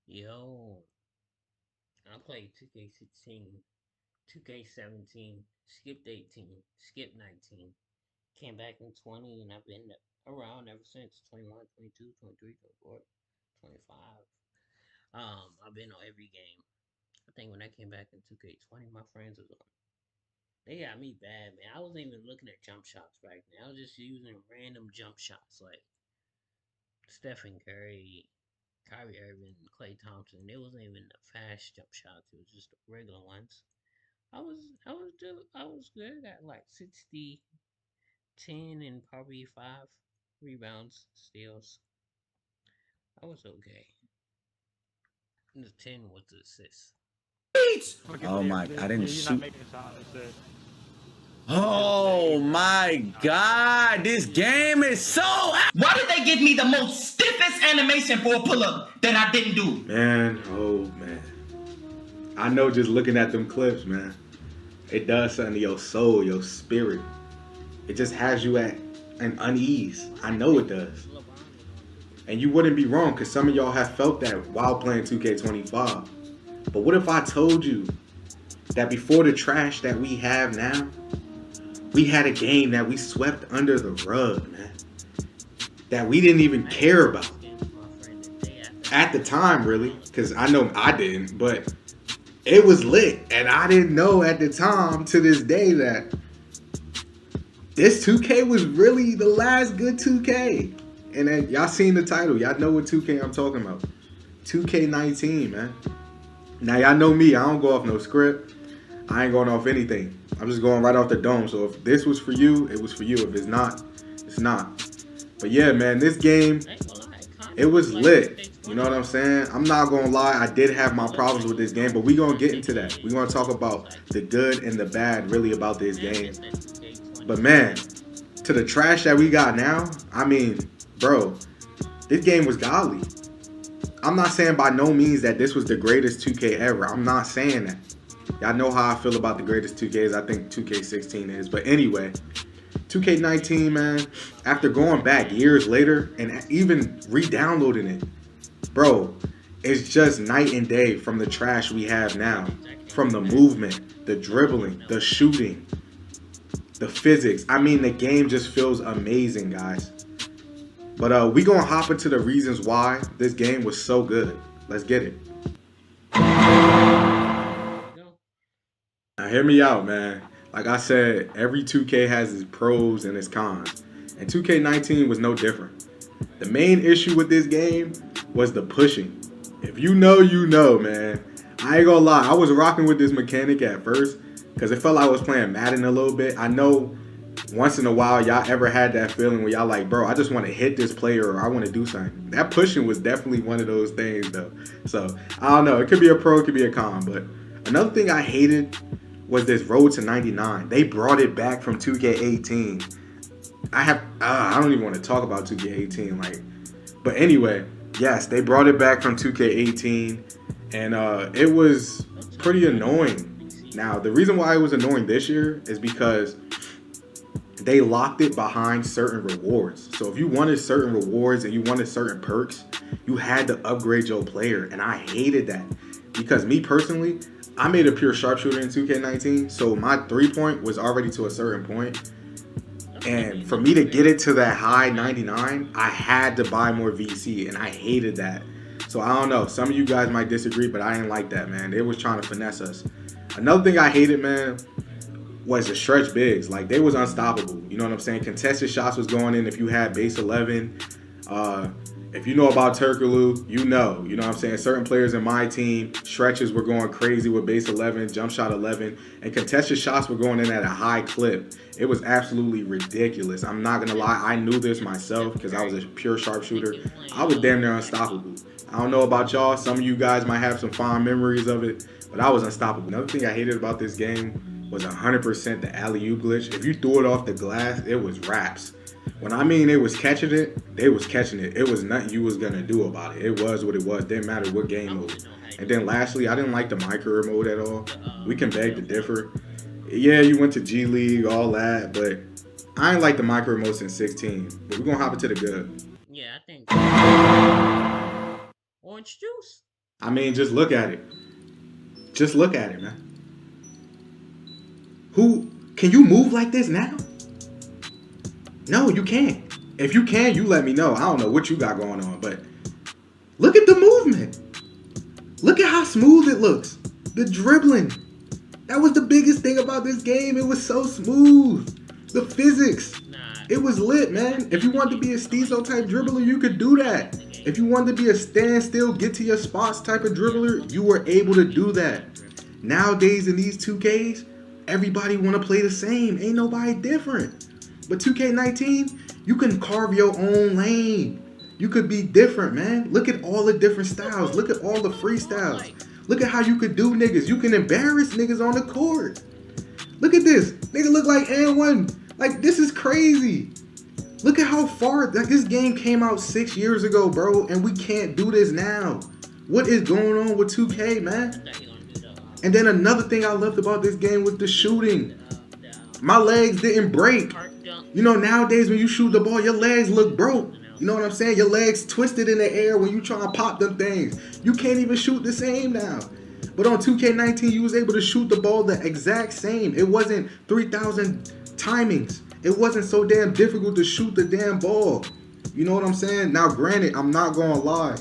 Yo, I played 2K16, 2K17, skipped 18, skipped 19, came back in 20, and I've been around ever since 21, 22, 23, 24, 25. I've been on every game. I think when I came back in 2K20, my friends was on. They got me bad, man. I wasn't even looking at jump shots back then. I was just using random jump shots like Stephen Curry, Kyrie Irving, Klay Thompson. It wasn't even the fast jump shots. It was just the regular ones. I was good at like 60, 10, and probably 5 rebounds, steals. I was okay. And the 10 was the assist. Oh my! I didn't You're not shoot. making a shot. It's a, Oh my God! This game is so. Why did they give me the most stiffest animation for a pull-up that I didn't do? Man, oh man. I know just looking at them clips, man, it does something to your soul, your spirit. It just has you at an unease. I know it does. And you wouldn't be wrong, because some of y'all have felt that while playing 2K25. But what if I told you that before the trash that we have now, we had a game that we swept under the rug, man, that we didn't even care about at the time, really, because I know I didn't, but it was lit, and I didn't know at the time to this day that this 2K was really the last good 2K. And then y'all seen the title, y'all know what 2K I'm talking about. 2K19, man. Now y'all know me, I don't go off no script. I ain't going off anything. I'm just going right off the dome. So if this was for you, it was for you. If it's not, it's not. But yeah, man, this game, it was lit. You know what I'm saying? I'm not gonna lie, I did have my problems with this game, but we gonna get into that. We gonna talk about the good and the bad really about this game. But man, to the trash that we got now, I mean, bro, this game was godly. I'm not saying by no means that this was the greatest 2K ever. I'm not saying that. Y'all know how I feel about the greatest 2Ks. I think 2K16 is. But anyway, 2K19, man, after going back years later and even re-downloading it, bro, it's just night and day from the trash we have now. From the movement, the dribbling, the shooting, the physics. I mean, the game just feels amazing, guys. But we gonna hop into the reasons why this game was so good. Let's get it. Now hear me out, man. Like I said, every 2K has its pros and its cons. And 2K19 was no different. The main issue with this game was the pushing. If you know, you know, man. I ain't gonna lie, I was rocking with this mechanic at first because it felt like I was playing Madden a little bit. I know once in a while y'all ever had that feeling where y'all like, bro, I just want to hit this player or I want to do something. That pushing was definitely one of those things though. So I don't know, it could be a pro, it could be a con. But another thing I hated was this Road to 99. They brought it back from 2K18. I don't even want to talk about 2K18, like, but anyway, yes, they brought it back from 2K18, and it was pretty annoying. Now, the reason why it was annoying this year is because they locked it behind certain rewards. So if you wanted certain rewards and you wanted certain perks, you had to upgrade your player, and I hated that because me personally, I made a pure sharpshooter in 2K19, so my 3-point was already to a certain point. And for me to get it to that high 99, I had to buy more VC, and I hated that. So I don't know. Some of you guys might disagree, but I didn't like that, man. They was trying to finesse us. Another thing I hated, man, was the stretch bigs. Like, they was unstoppable. You know what I'm saying? Contested shots was going in if you had base 11. If you know about Turkaloo, you know what I'm saying? Certain players in my team, stretches were going crazy with base 11, jump shot 11, and contested shots were going in at a high clip. It was absolutely ridiculous. I'm not going to lie. I knew this myself because I was a pure sharpshooter. I was damn near unstoppable. I don't know about y'all. Some of you guys might have some fond memories of it, but I was unstoppable. Another thing I hated about this game was 100% the alley-oop glitch. If you threw it off the glass, it was raps. When I mean they was catching it, they was catching it. It was nothing you was going to do about it. It was what it was. Didn't matter what game mode. And then lastly, I didn't like the micro mode at all. We can beg to differ. Yeah, you went to G League, all that, but I ain't like the micro mode since 16. But we're going to hop into the good. Yeah, I think orange juice. I mean, just look at it. Just look at it, man. Can you move like this now? No, you can't. If you can, you let me know. I don't know what you got going on, but look at the movement. Look at how smooth it looks. The dribbling. That was the biggest thing about this game. It was so smooth. The physics. It was lit, man. If you wanted to be a Steezo type dribbler, you could do that. If you wanted to be a standstill, get to your spots type of dribbler, you were able to do that. Nowadays in these 2Ks, everybody want to play the same. Ain't nobody different. But 2K19, you can carve your own lane. You could be different, man. Look at all the different styles. Look at all the freestyles. Look at how you could do niggas. You can embarrass niggas on the court. Look at this. Nigga look like N1. Like, this is crazy. Look at how far, like, this game came out 6 years ago, bro, and we can't do this now. What is going on with 2K, man? And then another thing I loved about this game was the shooting. My legs didn't break. You know, nowadays when you shoot the ball, your legs look broke. You know what I'm saying? Your legs twisted in the air when you try to pop them things. You can't even shoot the same now. But on 2K19, you was able to shoot the ball the exact same. It wasn't 3,000 timings. It wasn't so damn difficult to shoot the damn ball. You know what I'm saying? Now, granted, I'm not going to lie.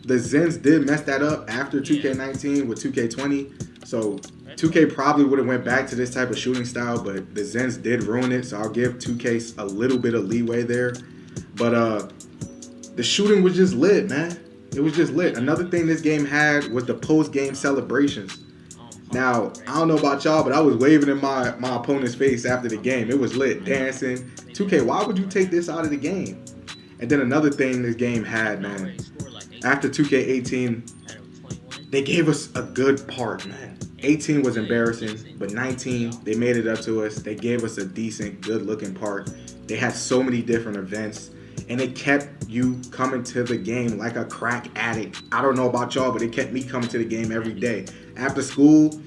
The Zens did mess that up after 2K19 with 2K20. So 2K probably would have went back to this type of shooting style, but the Zens did ruin it. So I'll give 2K a little bit of leeway there. But the shooting was just lit, man. It was just lit. Another thing this game had was the post-game celebrations. Now, I don't know about y'all, but I was waving in my opponent's face after the game. It was lit, dancing. 2K, why would you take this out of the game? And then another thing this game had, man, after 2K18, they gave us a good part, man. 18 was embarrassing, but 19, they made it up to us. They gave us a decent, good-looking part. They had so many different events, and it kept you coming to the game like a crack addict. I don't know about y'all, but it kept me coming to the game every day. After school,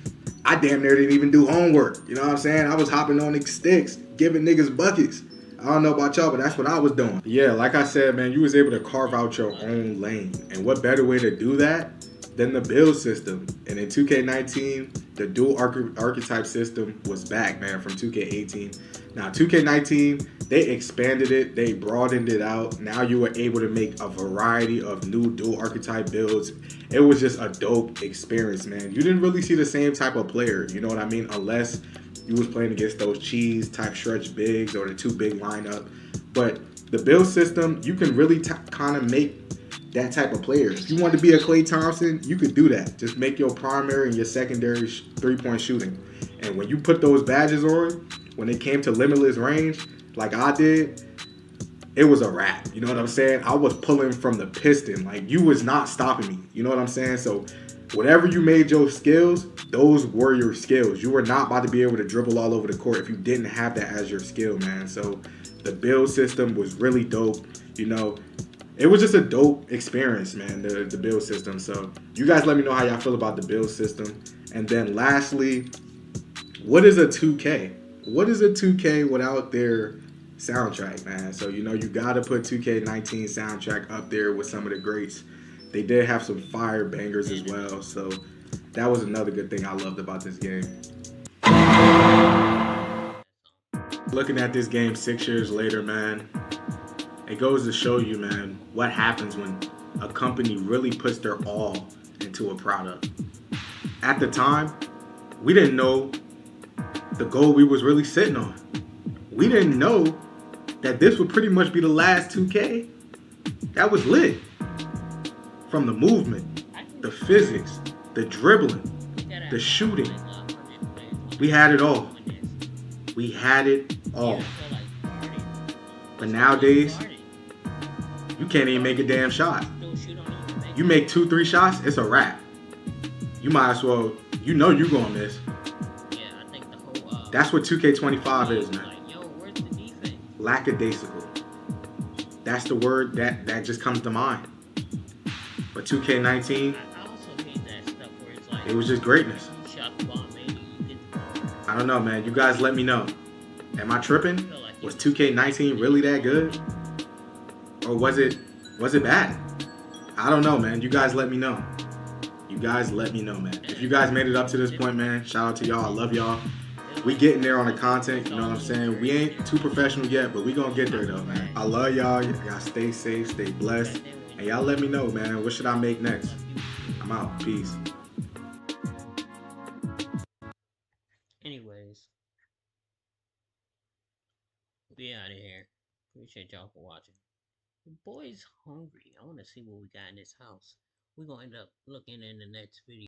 I damn near didn't even do homework. You know what I'm saying? I was hopping on the sticks, giving niggas buckets. I don't know about y'all, but that's what I was doing. Yeah, like I said, man, you was able to carve out your own lane. And what better way to do that than the build system? And in 2K19, the dual archetype system was back, man, from 2K18. Now, 2K19, they expanded it. They broadened it out. Now you were able to make a variety of new dual archetype builds. It was just a dope experience, man. You didn't really see the same type of player, you know what I mean? Unless you was playing against those cheese type stretch bigs or the two big lineup. But the build system, you can really kind of make that type of player. If you want to be a Klay Thompson, you could do that. Just make your primary and your secondary three-point shooting. And when you put those badges on, when it came to limitless range, like I did, it was a wrap. You know what I'm saying? I was pulling from the piston. Like, you was not stopping me. You know what I'm saying? So whatever you made your skills, those were your skills. You were not about to be able to dribble all over the court if you didn't have that as your skill, man. So the build system was really dope. You know, it was just a dope experience, man, the build system. So you guys let me know how y'all feel about the build system. And then lastly, what is a 2K? What is a 2K without their soundtrack, man? So, you know, you got to put 2K19 soundtrack up there with some of the greats. They did have some fire bangers as well. So that was another good thing I loved about this game. Looking at this game 6 years later, man, it goes to show you, man, what happens when a company really puts their all into a product. At the time, we didn't know the goal we was really sitting on. We didn't know that this would pretty much be the last 2K that was lit. From the movement, the physics, the dribbling, the shooting. We had it all. We had it all. But nowadays, you can't even make a damn shot. You make 2-3 shots, it's a wrap. You might as well, you know you're gonna miss. That's what 2K25 is, man. Lackadaisical. That's the word that just comes to mind. But 2K19, it was just greatness. I don't know, man. You guys let me know. Am I tripping? Was 2K19 really that good? Or was it bad? I don't know, man. You guys let me know. You guys let me know, man. If you guys made it up to this point, man, shout out to y'all. I love y'all. We getting there on the content, you know what I'm saying? We ain't too professional yet, but we gonna get there though, man. I love y'all. Y'all stay safe, stay blessed. And y'all let me know, man, what should I make next? I'm out. Peace. Anyways, we out of here. Appreciate y'all for watching. The boy's hungry. I want to see what we got in this house. We're going to end up looking in the next video.